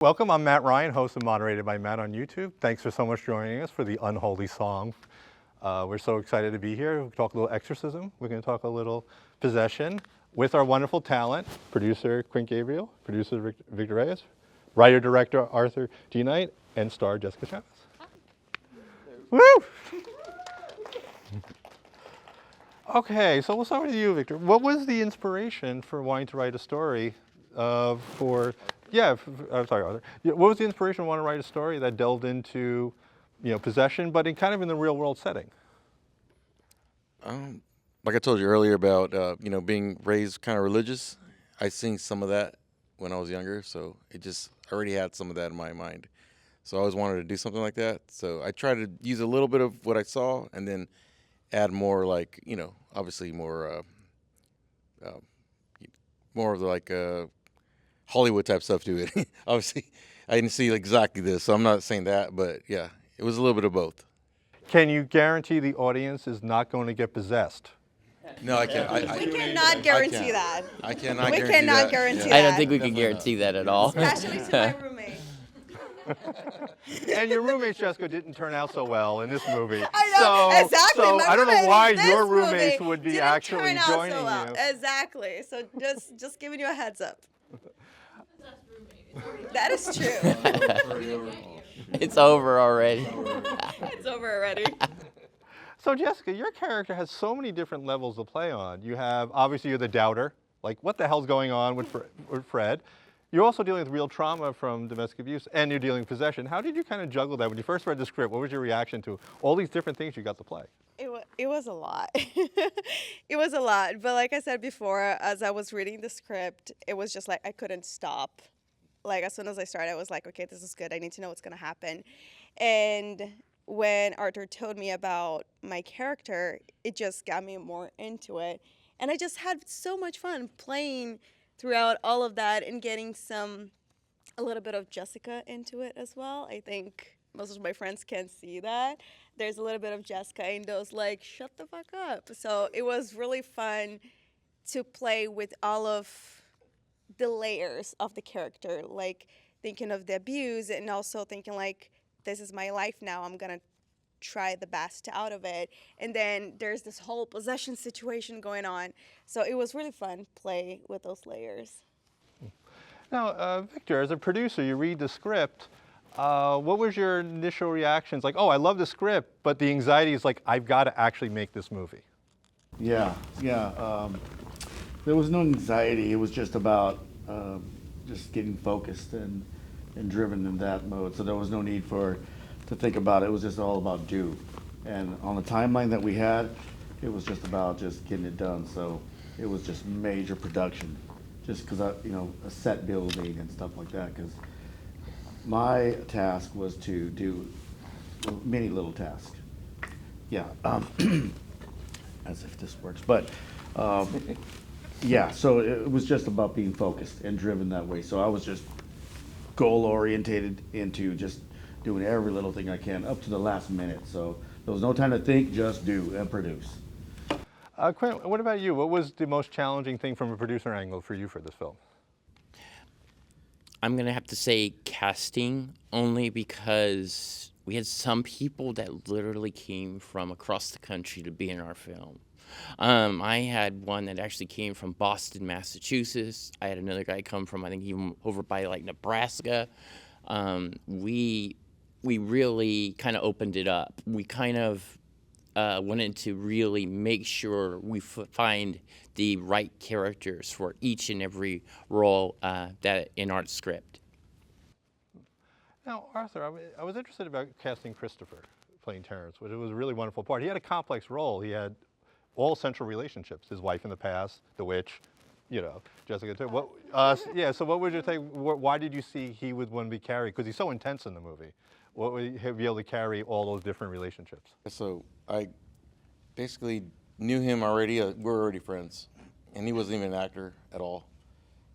Welcome, I'm Mattryan, host of Moderated by Matt on YouTube. Thanks for so much joining us for the Unholy Song. We're so excited to be here. We'll talk a little exorcism. We're going to talk a little possession with our wonderful talent, producer Quint Gabriel, producer Victor Reyes, writer-director arthurgnight, and star Jessica Chaves. Woo! Okay, so we'll start with you, Victor. What was the inspiration for wanting to write a story I'm sorry, Arthur. What was the inspiration to want to write a story that delved into, possession, but in kind of in the real world setting? Like I told you earlier about, being raised kind of religious. I seen some of that when I was younger, so I already had some of that in my mind. So I always wanted to do something like that. So I tried to use a little bit of what I saw and then add more, like, obviously more of the, like, Hollywood type stuff to it. Obviously, I didn't see exactly this, so I'm not saying that, but yeah, it was a little bit of both. Can you guarantee the audience is not going to get possessed? No, I can't. We cannot guarantee that. I cannot We guarantee cannot that. guarantee Yeah. that. I don't think we can guarantee that at all. Especially to my roommate. And your roommate, Jessica, didn't turn out so well in this movie. I know, exactly. So My I don't know roommate why in this your movie roommates would be didn't actually turn out joining so well. you. Exactly. So just giving you a heads up. That is true. It's over already. It's over already. So Jessica, your character has so many different levels to play on. You have, obviously you're the doubter, like what the hell's going on with Fred? You're also dealing with real trauma from domestic abuse, and you're dealing with possession. How did you kind of juggle that? When you first read the script, what was your reaction to all these different things you got to play? It was a lot. It was a lot. But like I said before, as I was reading the script, it was just like I couldn't stop. Like as soon as I started, I was like, okay, this is good. I need to know what's going to happen. And when Arthur told me about my character, it just got me more into it. And I just had so much fun playing throughout all of that and getting a little bit of Jessica into it as well. I think most of my friends can see that. There's a little bit of Jessica in those, like, shut the fuck up. So it was really fun to play with all of the layers of the character, like thinking of the abuse and also thinking like, this is my life now, I'm gonna try the best out of it. And then there's this whole possession situation going on. So it was really fun play with those layers. Now, Victor, as a producer, you read the script. What was your initial reactions? Like, oh, I love the script, but the anxiety is like, I've got to actually make this movie. Yeah. There was no anxiety. It was just about just getting focused and driven in that mode. So there was no need to think about it. It was just all about do. And on the timeline that we had, it was just about just getting it done. So it was just major production, just because a set building and stuff like that. Because my task was to do many little tasks. Yeah. As if this works, but. Yeah, so it was just about being focused and driven that way. So I was just goal-orientated into just doing every little thing I can up to the last minute. So there was no time to think, just do and produce. Quint, what about you? What was the most challenging thing from a producer angle for you for this film? I'm going to have to say casting, only because we had some people that literally came from across the country to be in our film. I had one that actually came from Boston, Massachusetts. I had another guy come from, I think, even over by like Nebraska. We really kind of opened it up. We kind of wanted to really make sure we find the right characters for each and every role that in our script. Now, Arthur, I was interested about casting Christopher playing Terrence, which was a really wonderful part. He had a complex role. He had all central relationships, his wife in the past, the witch, Jessica too. So what would you think, why did you see he would want to be carried? Because he's so intense in the movie. What would he be able to carry all those different relationships? So I basically knew him already. We're already friends, and he wasn't even an actor at all.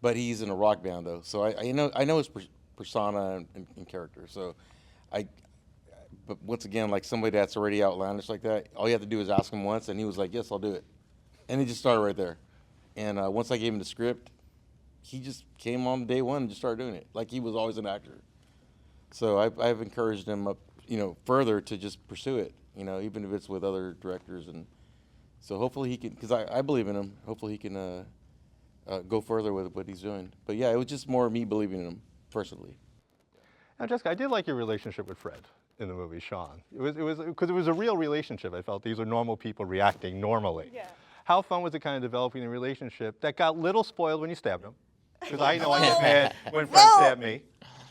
But he's in a rock band though, so I know his persona and character. So but once again, like somebody that's already outlandish like that, all you have to do is ask him once, and he was like, yes, I'll do it. And he just started right there. And once I gave him the script, he just came on day one and just started doing it like he was always an actor. So I've encouraged him up, further to just pursue it, even if it's with other directors. And so hopefully he can, because I believe in him, hopefully he can go further with what he's doing. But yeah, it was just more me believing in him personally. Now, Jessica, I did like your relationship with Fred in the movie, Sean. Because it was a real relationship. I felt these are normal people reacting normally. Yeah. How fun was it kind of developing a relationship that got a little spoiled when you stabbed him? Because I know I get mad when Fred stabbed me.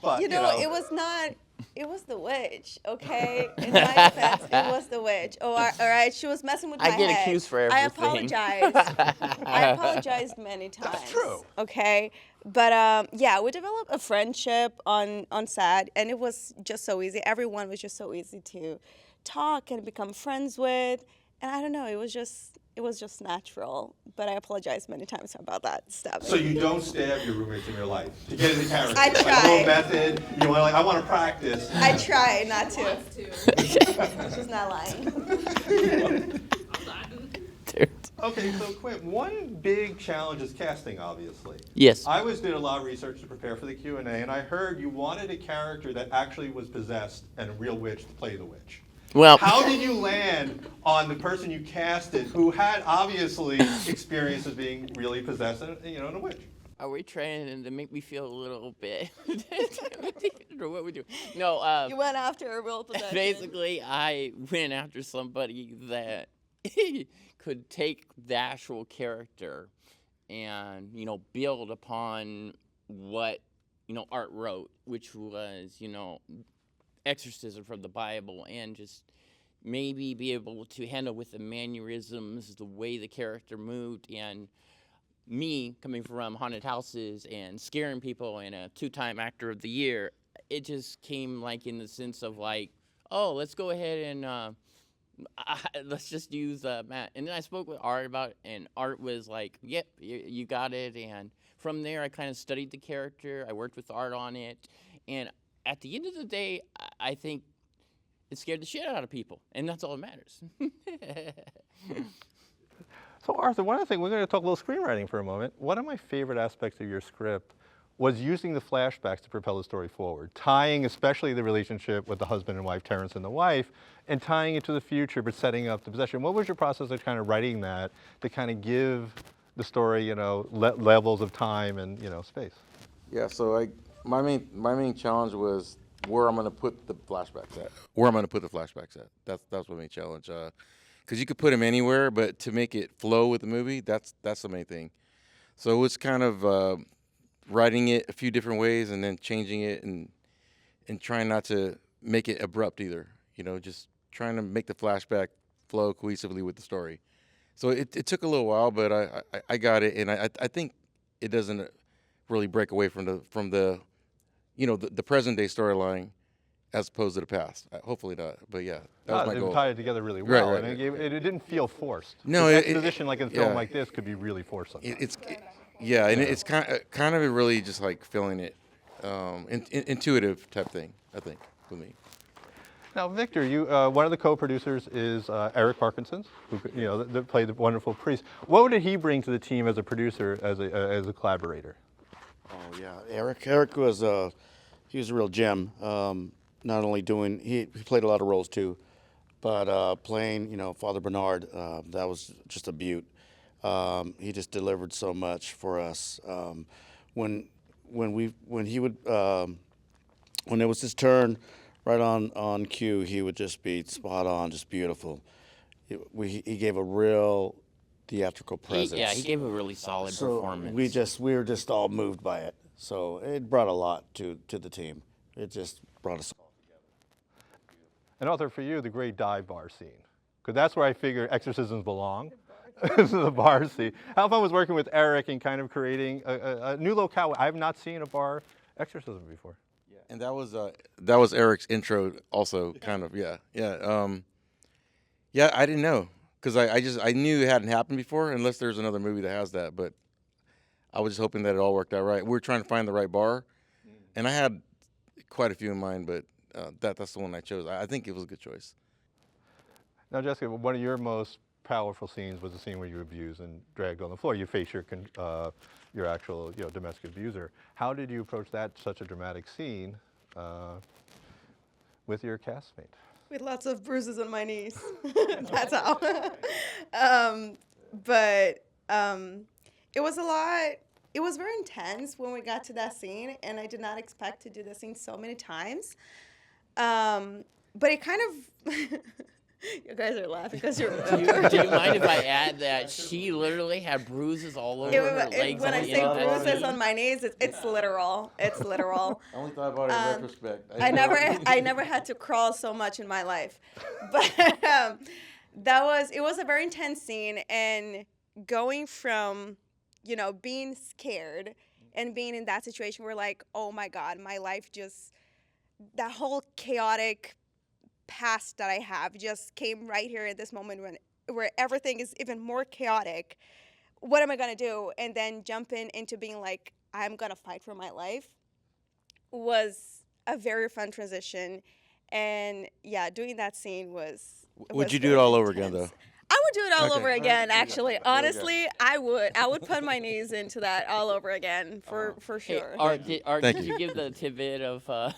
But, it was not. It was the witch, okay? In my defense, it was the witch. Oh, all right. She was messing with my head. I get accused for everything. I apologize. I apologized many times. That's true. Okay, but yeah, we developed a friendship on set, and it was just so easy. Everyone was just so easy to talk and become friends with, and I don't know. It was just natural. But I apologize many times about that stuff. So you don't stab your roommates in your life to get into character? I Like a try. little method, I want to practice. I try not to. She's not lying. Okay, so Quint, one big challenge is casting, obviously. Yes. I did a lot of research to prepare for the Q&A, and I heard you wanted a character that actually was possessed and a real witch to play the witch. Well, How did you land on the person you casted who had obviously experience as being really possessed and, and a witch? are we trying to make me feel a little bit? Or what we do? No. You went after a real possession. Basically, I went after somebody that could take the actual character and, build upon what, Art wrote, which was, exorcism from the Bible, and just maybe be able to handle with the mannerisms, the way the character moved, and me coming from haunted houses and scaring people and a 2-time actor of the year, it just came like in the sense of like, oh, let's go ahead and let's just use Matt. And then I spoke with Art about it, and Art was like, yep, you got it. And from there, I kind of studied the character. I worked with Art on it. And at the end of the day, I think it scared the shit out of people. And that's all that matters. So Arthur, one other thing, we're going to talk a little screenwriting for a moment. One of my favorite aspects of your script was using the flashbacks to propel the story forward, tying especially the relationship with the husband and wife, Terrence and the wife, and tying it to the future, but setting up the possession. What was your process of kind of writing that to kind of give the story, levels of time and, space? Yeah, so my main challenge was where I'm going to put the flashbacks at. That's my main challenge. Because you could put them anywhere, but to make it flow with the movie, that's the main thing. So it was kind of writing it a few different ways and then changing it and trying not to make it abrupt either. Just trying to make the flashback flow cohesively with the story. So it took a little while, but I got it, and I think it doesn't really break away from the the present day storyline as opposed to the past. Hopefully not, but yeah, that was my goal. It tied it together really well, Right. and it didn't feel forced. No, exposition like in a film yeah. like this could be really forced sometimes. It's kind of really just like feeling it, intuitive type thing, I think, for me. Now, Victor, you one of the co-producers is Eric Parkinson's, who that played the wonderful priest. What did he bring to the team as a producer, as a collaborator? Oh yeah, Eric was he was a real gem. Not only he played a lot of roles too, but playing Father Bernard, that was just a beaut. He just delivered so much for us. When it was his turn, right on cue, he would just be spot on, just beautiful. He gave a real theatrical presence. He gave a really solid performance. We were just all moved by it. So it brought a lot to the team. It just brought us all together. And Arthur, for you, the great dive bar scene, because that's where I figure exorcisms belong. This is the bar scene. How fun was working with Eric and kind of creating a new locale? I have not seen a bar exorcism before. Yeah, and that was Eric's intro, also, kind of. Yeah. I didn't know, because I knew it hadn't happened before, unless there's another movie that has that. But I was just hoping that it all worked out right. We were trying to find the right bar, and I had quite a few in mind, but that's the one I chose. I think it was a good choice. Now, Jessica, one of your most powerful scenes was the scene where you abused and dragged on the floor. You face your actual domestic abuser. How did you approach that such a dramatic scene with your castmate? With lots of bruises on my knees. That's how. It was a lot. It was very intense when we got to that scene, and I did not expect to do the scene so many times. But it kind of. You guys are laughing because you're. Do you mind if I add that she literally had bruises all over her legs? When I and say on that bruises scene? on my knees, it's literal. It's literal. I only thought about it in retrospect. I never had to crawl so much in my life, but it was a very intense scene, and going from being scared and being in that situation where like, oh my God, my life that whole chaotic past that I have just came right here at this moment where everything is even more chaotic. What am I gonna do? And then jumping into being like, I'm gonna fight for my life was a very fun transition. And yeah, doing that scene was. Would you do it all over again, though? I would do it all Okay. over again, All right. actually. There we go. Honestly, I would put my knees into that all over again for Hey, sure. Art, Thank did you. you give the tidbit of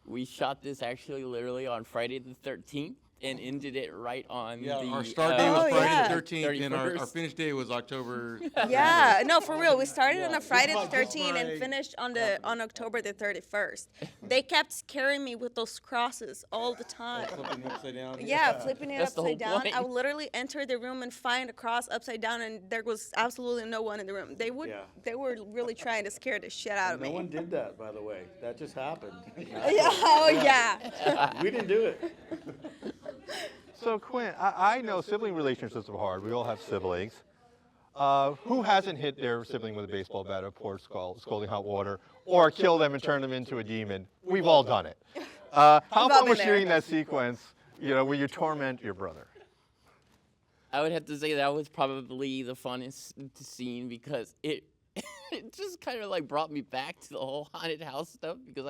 we shot this actually literally on Friday the 13th and ended it right on the our start day was Oh, Friday yeah. the 13th, and our 31st. finish day was October. Yeah, no, for real. We started on a Friday the Just by- 13th and finished on October the 31st. They kept scaring me with those crosses all the time. Flipping it upside down. Yeah, flipping it That's the upside whole down. I point. would literally enter the room and find a cross upside down, and there was absolutely no one in the room. They were really trying to scare the shit out of No me. one did that, by the way. That just happened. Yeah, oh yeah. We didn't do it. So Quint, I know sibling relationships are hard. We all have siblings. Who hasn't hit their sibling with a baseball bat or poured scalding hot water or killed them and turned them into a demon? We've all done it. How all fun been was there. shooting that sequence, where you torment your brother? I would have to say that was probably the funnest scene because it just kind of like brought me back to the whole haunted house stuff because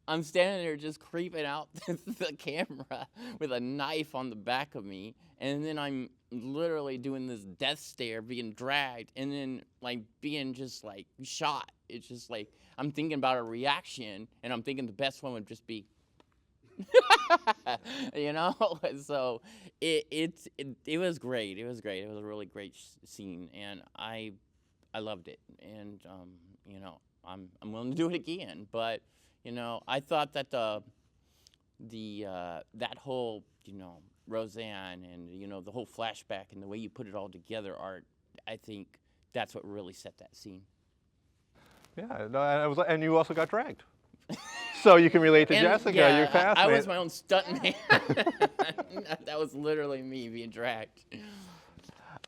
I'm standing there just creeping out the camera with a knife on the back of me, and then I'm literally doing this death stare, being dragged, and then like being just like shot. It's just like I'm thinking about a reaction, and I'm thinking the best one would just be, So it was great. It was great. It was a really great scene, and I loved it, and I'm willing to do it again, but. I thought that that whole, Roseanne and, the whole flashback and the way you put it all together, Art, I think that's what really set that scene. Yeah, no, and you also got dragged. So you can relate to And, Jessica, yeah, your castmate. I was my own stuntman. That was literally me being dragged.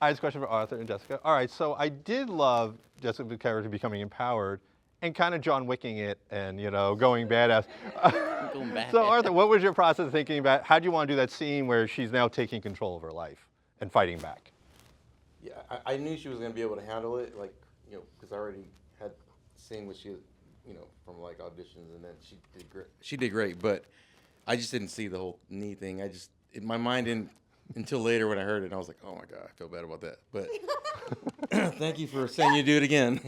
I have a question for Arthur and Jessica. All right, so I did love Jessica's character becoming empowered and kind of John Wicking it and, going badass. Going back. So Arthur, what was your process of thinking about, how do you want to do that scene where she's now taking control of her life and fighting back? Yeah, I knew she was going to be able to handle it, because I already had seen what she, from like auditions, and then she did great. She did great, but I just didn't see the whole knee thing. In my mind didn't until later when I heard it, and I was like, oh my God, I feel bad about that. But thank you for saying you do it again.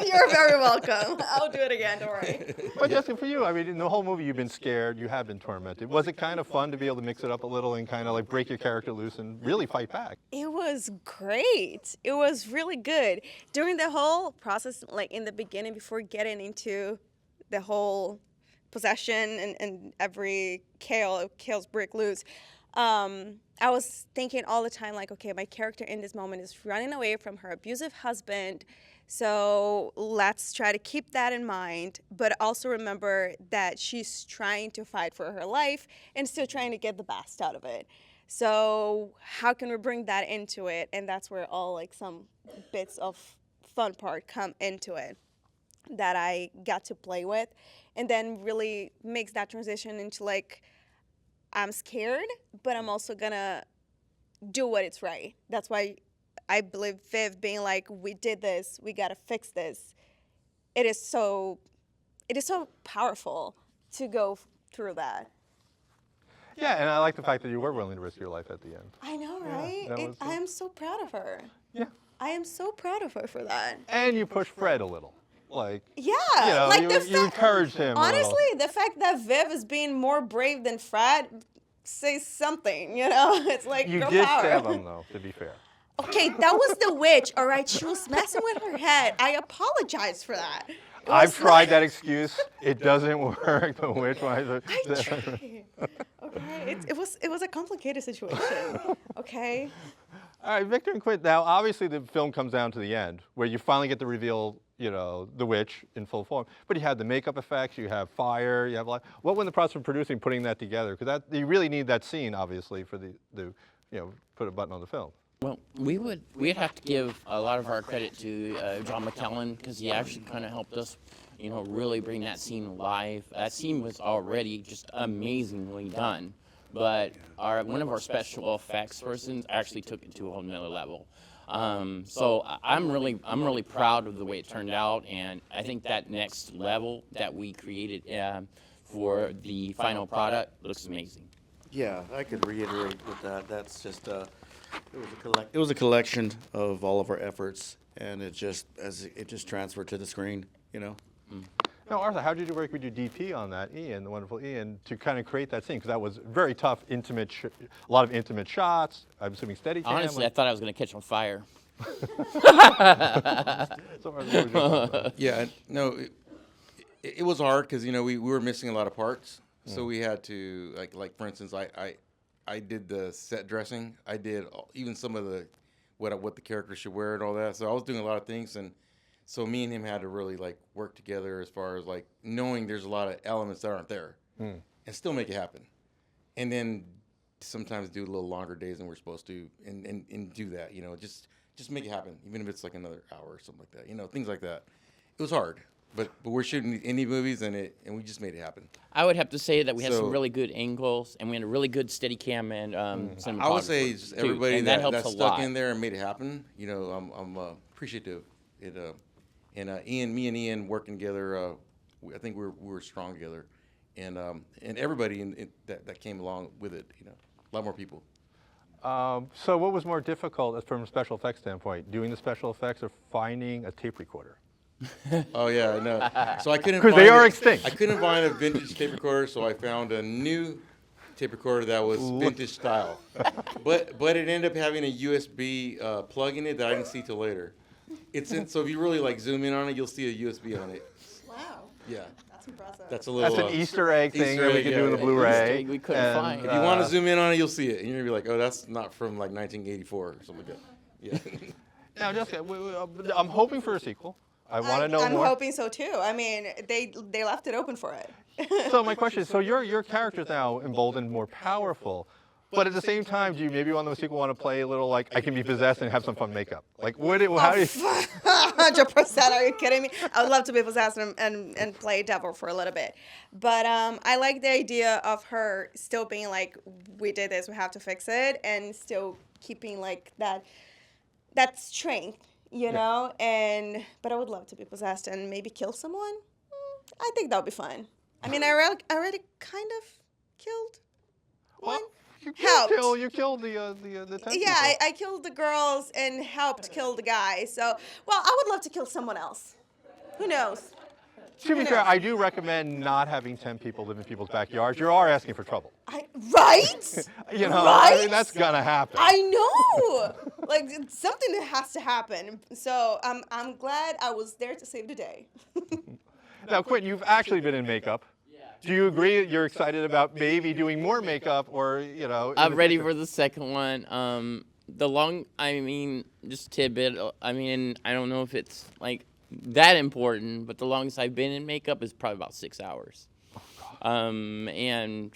You're very welcome. I'll do it again, don't worry. But Jessica, for you, I mean, in the whole movie, you've been scared, you have been tormented. Was it kind of fun to be able to mix it up a little and kind of like break your character loose and really fight back? It was great. It was really good. During the whole process, like in the beginning, before getting into the whole possession and every chaos break loose, I was thinking all the time, like, okay, my character in this moment is running away from her abusive husband. So let's try to keep that in mind, but also remember that she's trying to fight for her life and still trying to get the best out of it. So how can we bring that into it? And that's where all like some bits of fun part come into it that I got to play with, and then really makes that transition into like, I'm scared, but I'm also gonna do what is right. That's why I believe Viv being like, we did this, we gotta fix this. It is so powerful to go through that. Yeah, and I like the fact that you were willing to risk your life at the end. I know, know, right? that was I am so proud of her. Yeah. I am so proud of her for that. And you pushed Fred a little. Like, Yeah, you know, like you encouraged him a little. Honestly, the fact that Viv is being more brave than Fred says something, you know? It's like You girl did power. stab him, though, to be fair. Okay, that was the witch, all right? She was messing with her head. I apologize for that. It I've was tried like- that excuse. It doesn't work. The witch. I tried. Okay, it was a complicated situation. Okay. All right, Victor and Quint. Now, obviously, the film comes down to the end, where you finally get to reveal, you know, the witch in full form. But you have the makeup effects, you have fire, you have a lot. What went in the process of producing, putting that together? Because that you really need that scene, obviously, for the you know, put a button on the film. Well, we'd have to give a lot of our credit to John McKellen because he actually kind of helped us, you know, really bring that scene alive. That scene was already just amazingly done, but one of our special effects persons actually took it to a whole nother level. So I'm really proud of the way it turned out, and I think that next level that we created for the final product looks amazing. Yeah, I could reiterate with that. That's just it was a collection of all of our efforts, and it just transferred to the screen, you know. Now, Arthur, how did you work with your DP on that, Ian, the wonderful Ian, to kind of create that scene? Because that was very tough, intimate, a lot of intimate shots. I'm assuming steady cam. Honestly, I thought I was going to catch on fire. So, Arthur, what was your thoughts on that? Yeah, no, it was hard because, you know, we were missing a lot of parts. So we had to, like for instance, I did the set dressing. I did even some of the what the character should wear and all that. So I was doing a lot of things, and so me and him had to really like work together as far as like knowing there's a lot of elements that aren't there, and still make it happen. And then sometimes do a little longer days than we're supposed to, and do that. You know, just make it happen, even if it's like another hour or something like that. You know, things like that. It was hard. But we're shooting indie movies, and we just made it happen. I would have to say that we had some So- really good angles, and we had a really good steady cam and cinematography. I would say just too, everybody and that helps a stuck lot. in there and made it happen. You know, I'm appreciative. And me and Ian working together. I think we were strong together, and everybody that came along with it. You know, a lot more people. So what was more difficult from a special effects standpoint, doing the special effects or finding a tape recorder? Oh yeah, I know. So I couldn't. 'Cause they find are it- extinct. I couldn't find a vintage tape recorder, so I found a new tape recorder that was vintage style. But it ended up having a USB plug in it that I didn't see till later. So if you really like zoom in on it, you'll see a USB on it. Wow, Yeah, that's impressive. that's a little. That's an Easter egg thing Easter that we egg, can yeah, do in the yeah. Blu-ray. Easter egg we couldn't find. If you want to zoom in on it, you'll see it, and you're gonna be like, "Oh, that's not from like 1984 or something like that." Yeah. Now, Jessica, I'm hoping for a sequel. I want to know I'm more. hoping so too. I mean, they left it open for it. So my question is, so your character's now emboldened, more powerful, but at the same time, do you maybe on the sequel want to play a little like I can be possessed and have some fun makeup? Like how do you? 100%. Are you kidding me? I would love to be possessed and play devil for a little bit. But I like the idea of her still being like, we did this, we have to fix it, and still keeping like that strength, you know? But I would love to be possessed and maybe kill someone. I think that would be fun. I mean, I already kind of killed one. You Helped. killed the 10 Yeah, people. I killed the girls and helped kill the guy. So, well, I would love to kill someone else. Who knows? To be fair, I do recommend not having 10 people live in people's backyards. You are asking for trouble. Right? You know, I Right? mean, that's gonna happen. I know. Like it's something that has to happen. So I'm glad I was there to save the day. Now, Quint, you've actually been in makeup. Do you agree that you're excited about maybe doing more makeup, or you know? I'm ready for the second one. Just tidbit. I mean, I don't know if it's like that important, but the longest I've been in makeup is probably about 6 hours. And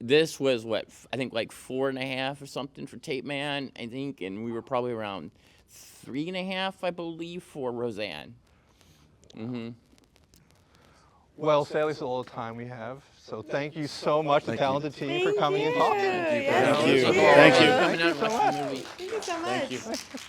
this was I think like 4.5 or something for Tape Man, I think, and we were probably around 3.5, I believe, for Roseanne. Well, Sally, that's all the time we have. So thank you so much, the talented team, for Thank coming and you. talking. Yes, Thank you. thank you. Thank you. Coming out and watching the movie. Thank you so much.